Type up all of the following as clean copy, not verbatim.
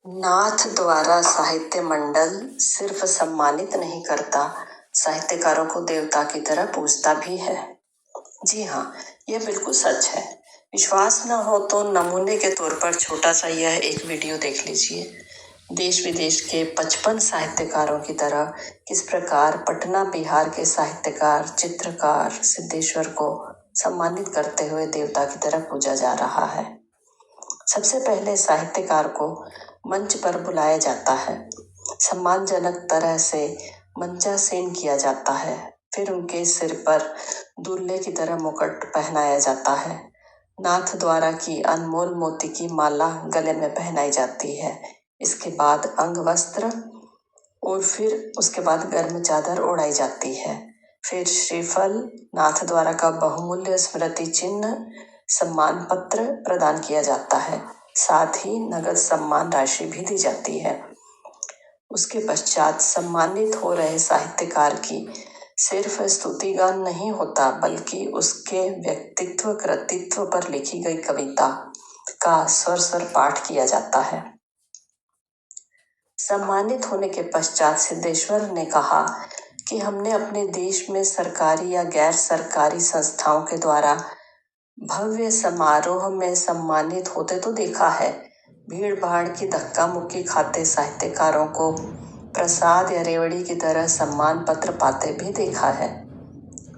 नाथ द्वारा साहित्य मंडल सिर्फ सम्मानित नहीं करता, साहित्यकारों को देवता की तरह पूजता भी है। जी हाँ, यह बिल्कुल सच है। विश्वास न हो तो नमूने के तौर पर छोटा सा यह एक वीडियो देख लीजिए। देश विदेश के 55 साहित्यकारों की तरह किस प्रकार पटना बिहार के साहित्यकार चित्रकार सिद्धेश्वर को सम्मानित करते हुए देवता की तरह पूजा जा रहा है। सबसे पहले साहित्यकार को मंच पर बुलाया जाता है, सम्मानजनक तरह से मंचासीन किया जाता है, फिर उनके सिर पर दूल्हे की तरह मुकुट पहनाया जाता है, नाथ द्वारा की अनमोल मोती की माला गले में पहनाई जाती है, इसके बाद अंगवस्त्र और फिर उसके बाद गर्म चादर ओढ़ाई जाती है, फिर श्रीफल, नाथ द्वारा का बहुमूल्य स्मृति चिन्ह, सम्मान पत्र प्रदान किया जाता है, साथ ही नगद सम्मान राशि भी दी जाती है। उसके पश्चात सम्मानित हो रहे साहित्यकार की सिर्फ स्तुतिगान नहीं होता, बल्कि उसके व्यक्तित्व कृतित्व पर लिखी गई कविता का स्वर पाठ किया जाता है। सम्मानित होने के पश्चात सिद्धेश्वर ने कहा कि हमने अपने देश में सरकारी या गैर सरकारी संस्थाओं के द्वारा भव्य समारोह में सम्मानित होते तो देखा है, भीड़ भाड़ की धक्का मुक्की खाते साहित्यकारों को प्रसाद या रेवड़ी की तरह सम्मान पत्र पाते भी देखा है,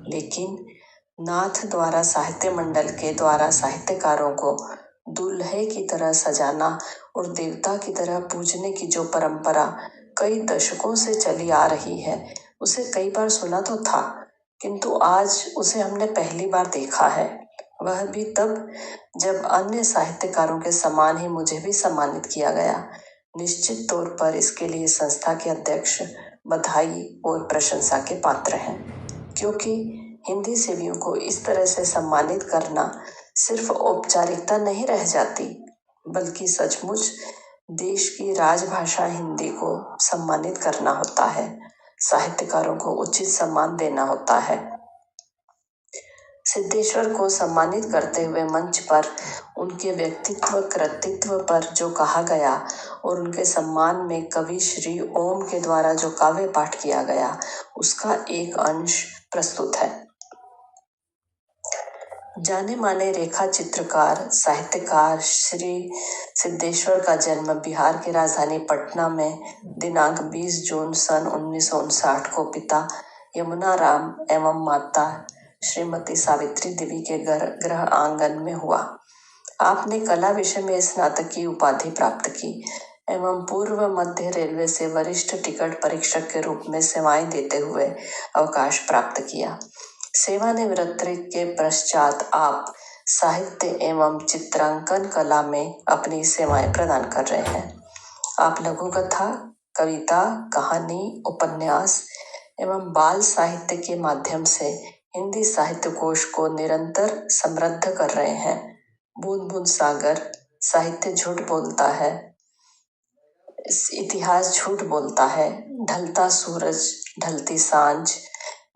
लेकिन नाथ द्वारा साहित्य मंडल के द्वारा साहित्यकारों को दूल्हे की तरह सजाना और देवता की तरह पूजने की जो परंपरा कई दशकों से चली आ रही है, उसे कई बार सुना तो था, किंतु आज उसे हमने पहली बार देखा है, वह भी तब जब अन्य साहित्यकारों के समान ही मुझे भी सम्मानित किया गया। निश्चित तौर पर इसके लिए संस्था के अध्यक्ष बधाई और प्रशंसा के पात्र हैं, क्योंकि हिंदी सेवियों को इस तरह से सम्मानित करना सिर्फ औपचारिकता नहीं रह जाती, बल्कि सचमुच देश की राजभाषा हिंदी को सम्मानित करना होता है, साहित्यकारों को उचित सम्मान देना होता है। सिद्धेश्वर को सम्मानित करते हुए मंच पर उनके व्यक्तित्व कृतित्व पर जो कहा गया और उनके सम्मान में कवि श्री ओम के द्वारा जो काव्य पाठ किया गया, उसका एक अंश प्रस्तुत है। जाने माने रेखा चित्रकार साहित्यकार श्री सिद्धेश्वर का जन्म बिहार की राजधानी पटना में दिनांक 20 जून सन 1959 को पिता यमुना राम एवं माता श्रीमती सावित्री देवी के गृह आंगन में हुआ। आपने कला विषय में स्नातक की उपाधि प्राप्त की एवं पूर्व मध्य रेलवे से वरिष्ठ टिकट परीक्षक के रूप में सेवाएं देते हुए अवकाश प्राप्त किया। सेवानिवृत्ति के पश्चात आप साहित्य एवं चित्रांकन कला में अपनी सेवाएं प्रदान कर रहे हैं। आप लघु कथा, कविता, कहानी, उपन्यास एवं बाल साहित्य के माध्यम से हिंदी साहित्य कोश को निरंतर समृद्ध कर रहे हैं। बूंद बूंद सागर, साहित्य झूठ बोलता है, इतिहास झूठ बोलता है, ढलता सूरज, ढलती सांझ,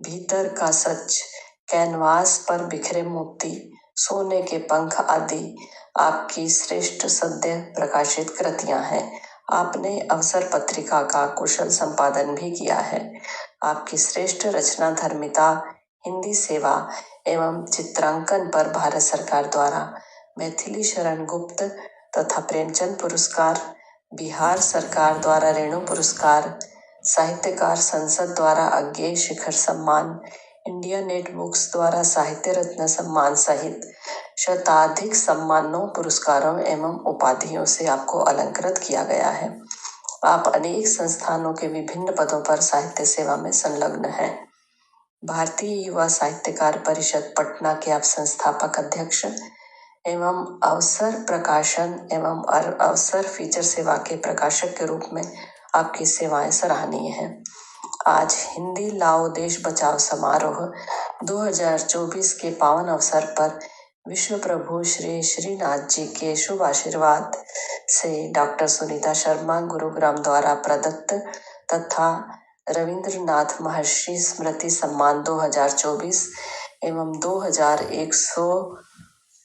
भीतर का सच, कैनवास पर बिखरे मोती, सोने के पंख आदि आपकी श्रेष्ठ सद्य प्रकाशित कृतियां हैं। आपने अवसर पत्रिका का कुशल संपादन भी किया है। आपकी श्रेष्ठ रचना धर्मिता, हिंदी सेवा एवं चित्रांकन पर भारत सरकार द्वारा मैथिली शरण गुप्त तथा प्रेमचंद पुरस्कार, बिहार सरकार द्वारा रेणु पुरस्कार, साहित्यकार संसद द्वारा अज्ञेय शिखर सम्मान, इंडिया नेट बुक्स द्वारा साहित्य रत्न सम्मान सहित शताधिक सम्मानों, पुरस्कारों एवं उपाधियों से आपको अलंकृत किया गया है। आप अनेक संस्थानों के विभिन्न पदों पर साहित्य सेवा में संलग्न हैं। भारतीय युवा साहित्यकार परिषद पटना के आप संस्थापक अध्यक्ष एवं अवसर प्रकाशन एवं अवसर फीचर सेवा के प्रकाशक के रूप में आपकी सेवाएं सराहनीय हैं। आज हिंदी लाओ देश बचाओ समारोह 2024 के पावन अवसर पर विश्व प्रभु श्री श्रीनाथ जी के शुभ आशीर्वाद से डॉक्टर सुनीता शर्मा गुरुग्राम द्वारा प्रदत्त तथा रविंद्रनाथ महर्षि स्मृति सम्मान 2024 एवं 2100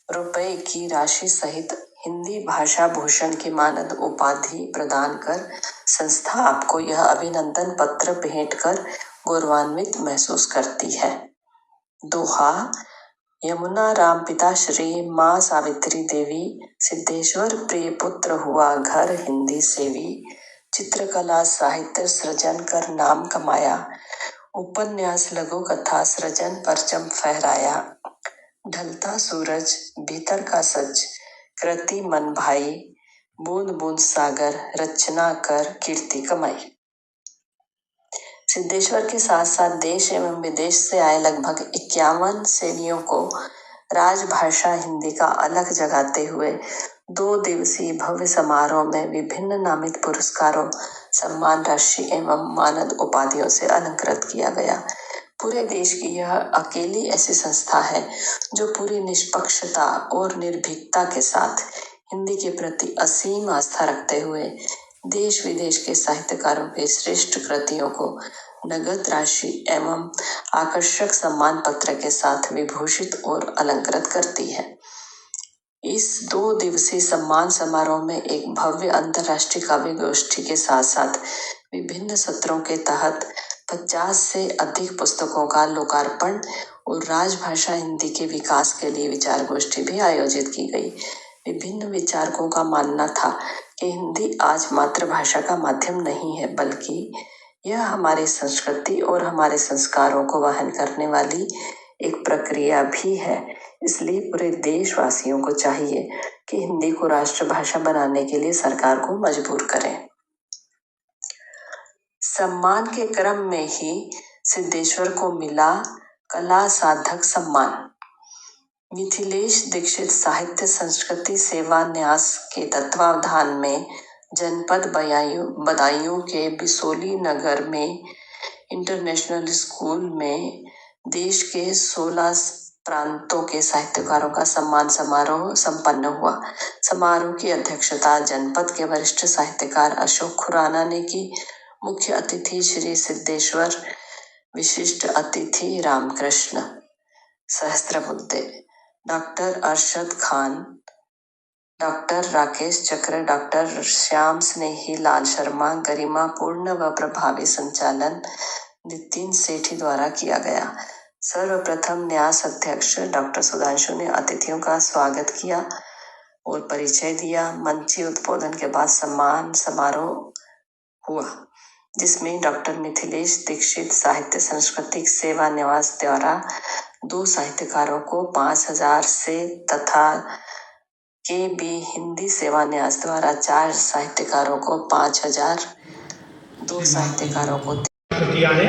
रुपए की राशि सहित हिंदी भाषा भूषण की मानद उपाधि प्रदान कर संस्था आपको यह अभिनंदन पत्र भेंट कर गौरवान्वित महसूस करती है। दोहा। यमुना राम पिता श्री माँ सावित्री देवी, सिद्धेश्वर प्रिय पुत्र हुआ घर हिंदी सेवी, चित्रकला साहित्य सृजन कर नाम कमाया, उपन्यास लघु कथा सृजन परचम फहराया, ढलता सूरज भीतर का सच कृति मन भाई, बूंद बूंद सागर रचना कर कीर्ति कमाई। सिद्धेश्वर के साथ साथ देश एवं विदेश से आए लगभग 51 सेवियों को राजभाषा हिंदी का अलख जगाते हुए 2 दिवसीय भव्य समारोह में विभिन्न नामित पुरस्कारों, सम्मान राशि एवं मानद उपाधियों से अलंकृत किया गया। पूरे देश की यह अकेली ऐसी संस्था है जो पूरी निष्पक्षता और निर्भीकता के साथ हिंदी के प्रति असीम आस्था रखते हुए देश विदेश के साहित्यकारों के श्रेष्ठ कृतियों को नगद राशि एवं आकर्षक सम्मान पत्र के साथ विभूषित और अलंकृत करती है। इस 2 दिवसीय सम्मान समारोह में एक भव्य अंतर्राष्ट्रीय काव्य गोष्ठी के साथ साथ विभिन्न सत्रों के तहत 50 से अधिक पुस्तकों का लोकार्पण और राजभाषा हिंदी के विकास के लिए विचार गोष्ठी भी आयोजित की गई। विभिन्न विचारकों का मानना था कि हिंदी आज मातृभाषा का माध्यम नहीं है, बल्कि यह हमारी संस्कृति और हमारे संस्कारों को वहन करने वाली एक प्रक्रिया भी है। इसलिए पूरे देशवासियों को चाहिए कि हिंदी को राष्ट्रभाषा बनाने के लिए सरकार को मजबूर करें। सम्मान के क्रम में ही सिद्धेश्वर को मिला कला साधक सम्मान। मिथिलेश दीक्षित साहित्य संस्कृति सेवा न्यास के तत्वावधान में जनपद बदायूं के बिसोली नगर में इंटरनेशनल स्कूल में देश के 16 प्रांतों के साहित्यकारों का सम्मान समारोह संपन्न हुआ। समारोह की अध्यक्षता जनपद के वरिष्ठ साहित्यकार अशोक खुराना ने की। मुख्य अतिथि श्री सिद्धेश्वर, विशिष्ट अतिथि रामकृष्ण सहस्त्रबुद्धे, डॉक्टर अरशद खान, डॉक्टर राकेश चक्र, डॉक्टर श्याम स्नेही लाल शर्मा, गरिमा पूर्ण व प्रभावी संचालन नितिन सेठी द्वारा किया गया। सर्वप्रथम न्यास अध्यक्ष डॉक्टर सुधांशु ने अतिथियों का स्वागत किया और परिचय दिया। मंची उद्बोधन के बाद सम्मान समारोह हुआ, जिसमें डॉक्टर मिथिलेश दीक्षित साहित्य सांस्कृतिक सेवा न्यास द्वारा 2 साहित्यकारों को 5000 से तथा KB हिंदी सेवा न्यास द्वारा 4 साहित्यकारों को 5000, 2 साहित्यकारों को किया है।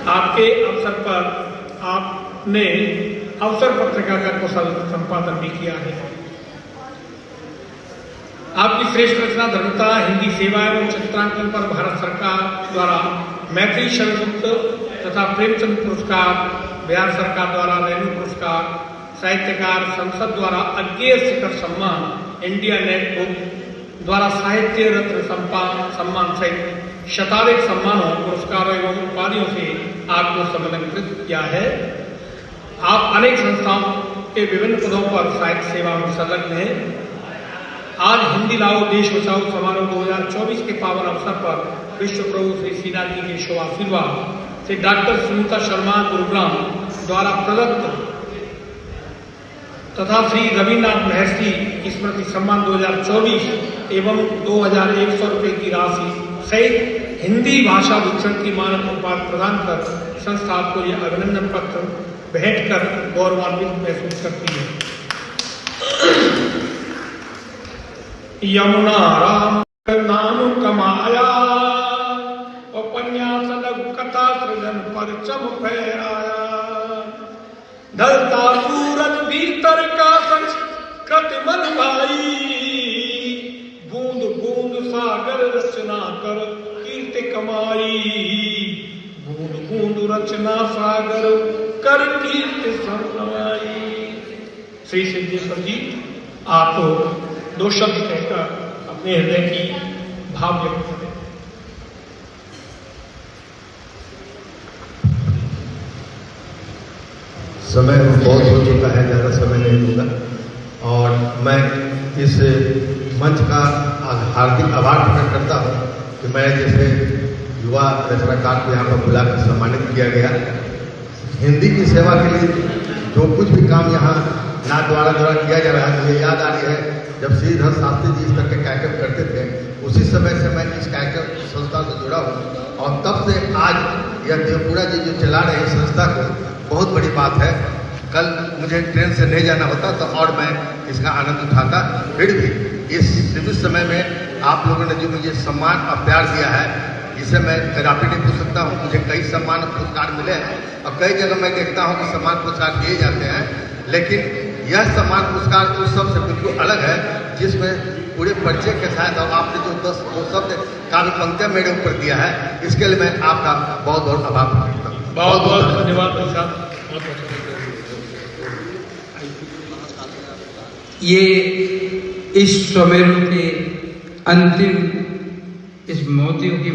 आपके अवसर पर आपने अवसर पत्रिका का कुशल संपादन भी किया है। आपकी श्रेष्ठ रचना धर्मता हिंदी सेवा एवं चित्रांकन पर भारत सरकार द्वारा मैथिली शरणगुप्त तथा प्रेमचंद पुरस्कार, बिहार सरकार द्वारा रेणु पुरस्कार, साहित्यकार संसद द्वारा अज्ञेय शिखर सम्मान, इंडिया नेट बुक द्वारा साहित्य रत्न सम्मान सहित शताधिक सम्मानों, पुरस्कारों एवं उपाधियों से आपको सम्मानित किया है। आप अनेक संस्थाओं के विभिन्न पदों पर साहित्य सेवा में संलग्न हैं। आज हिंदी लाओ देश बचाओ समारोह 2024 के पावन अवसर पर विश्व प्रभु श्री श्रीनाथ जी के शुभ आशीर्वाद से डॉक्टर सुनीता शर्मा गुरुग्राम द्वारा प्रदत्त तथा श्री रविन्द्रनाथ महर्षि स्मृति सम्मान 2024 एवं 2100 रुपये की राशि सहित हिंदी भाषा भूषण की मानद उपाधि प्रदान कर संस्था को यह अभिनंदन पत्र भेंट कर गौरवान्वित महसूस करती है। यमुना राम नाम कमाया, उपन्यास लघु कथा सृजन परचम फहराया, ढलता सूरज भीतर का सच कृति मन भाई, बूंद बूंद सागर रचना कर कीर्ति कमाई, बूंद बूंद रचना सागर कर कीर्ति कमाई। श्री सिद्धेश्वर जी, आपको 2 शब्द कहकर अपने हृदय की भाव व्यक्त करें। समय बहुत हो चुका है, ज़्यादा समय नहीं दूंगा और मैं इस मंच का हार्दिक आभार प्रकट करता हूँ कि मैं जैसे युवा रचनाकार को यहाँ पर बुलाकर सम्मानित किया गया। हिंदी की सेवा के लिए जो कुछ भी काम यहाँ नाथद्वारा द्वारा किया जा रहा है, मुझे याद आ रही है जब श्रीधर शास्त्री जी इस तरह के कार्यक्रम करते थे, उसी समय से मैं इस कार्यक्रम संस्था से जुड़ा हूँ और तब से आज यह देवपुरा जी जो चला रहे हैं संस्था को, बहुत बड़ी बात है। कल मुझे ट्रेन से नहीं जाना होता तो और मैं इसका आनंद उठाता। फिर भी इस सीमित समय में आप लोगों ने जो मुझे सम्मान और प्यार दिया है, जिसे मैं कदापि नहीं पूछ सकता हूँ। मुझे कई सम्मान और पुरस्कार मिले हैं और कई जगह मैं देखता हूँ कि सम्मान पुरस्कार दिए जाते हैं, लेकिन यह सम्मान पुरस्कार उस सबसे बिल्कुल अलग है जिसमें पूरे परिचय के साथ और आपने जो 10 शब्द काव्य पंक्तियाँ मेरे ऊपर दिया है, इसके लिए मैं आपका बहुत बहुत आभार प्रकट करता हूँ। बहुत बहुत धन्यवाद। ये इस स्वमेरु के अंतिम इस मोतियों की